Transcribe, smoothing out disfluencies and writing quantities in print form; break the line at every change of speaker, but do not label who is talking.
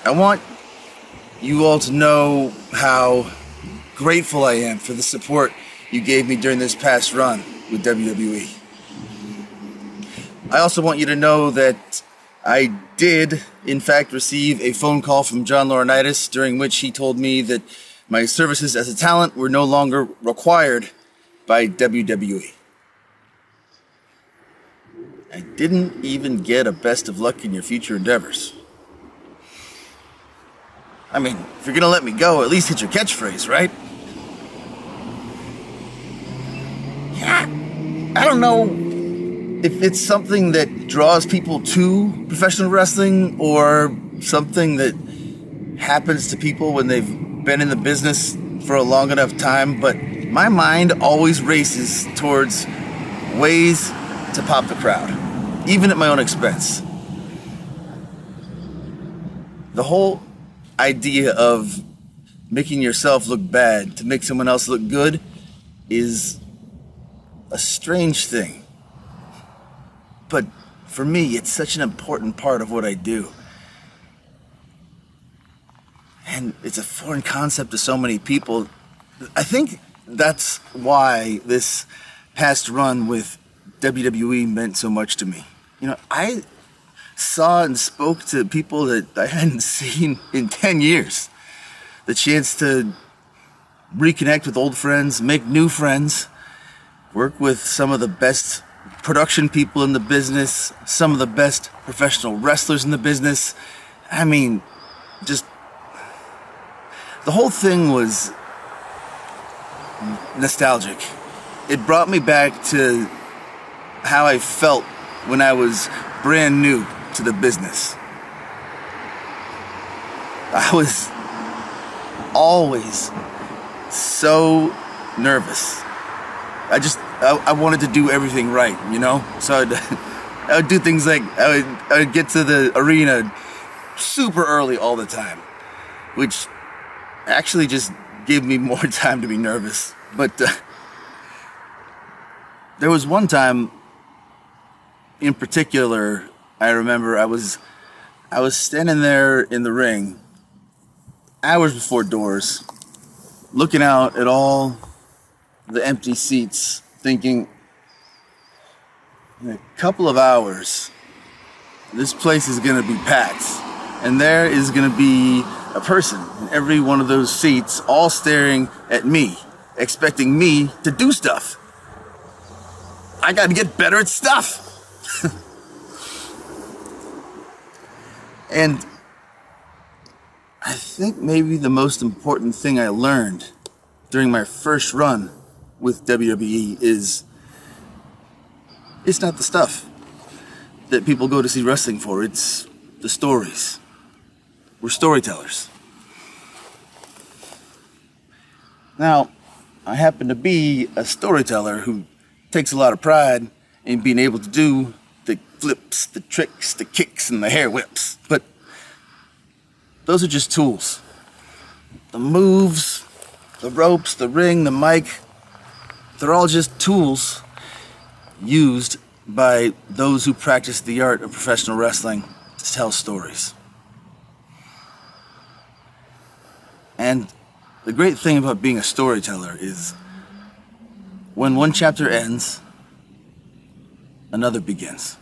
I want you all to know how grateful I am for the support you gave me during this past run with WWE. I also want you to know that I did, in fact, receive a phone call from John Laurinaitis during which he told me that my services as a talent were no longer required by WWE. I didn't even get a best of luck in your future endeavors. I mean, if you're gonna let me go, at least hit your catchphrase, right? I don't know if it's something that draws people to professional wrestling or something that happens to people when they've been in the business for a long enough time, but my mind always races towards ways to pop the crowd, even at my own expense. The whole idea of making yourself look bad to make someone else look good is a strange thing. But for me, it's such an important part of what I do. And it's a foreign concept to so many people. I think that's why this past run with WWE meant so much to me. You know, I saw and spoke to people that I hadn't seen in 10 years. The chance to reconnect with old friends, make new friends, work with some of the best production people in the business, some of the best professional wrestlers in the business. I mean, just the whole thing was nostalgic. It brought me back to how I felt when I was brand new to the business. I was always so nervous. I wanted to do everything right, you know? So I would do things like I would get to the arena super early all the time, which actually just gave me more time to be nervous. But there was one time in particular, I remember I was standing there in the ring, hours before doors, looking out at all the empty seats, thinking, in a couple of hours, this place is gonna be packed, and there is gonna be a person in every one of those seats, all staring at me, expecting me to do stuff. I gotta get better at stuff. And I think maybe the most important thing I learned during my first run with WWE is it's not the stuff that people go to see wrestling for, it's the stories. We're storytellers. Now, I happen to be a storyteller who takes a lot of pride in being able to do the flips, the tricks, the kicks, and the hair whips. But those are just tools. The moves, the ropes, the ring, the mic, they're all just tools used by those who practice the art of professional wrestling to tell stories. And the great thing about being a storyteller is when one chapter ends, another begins.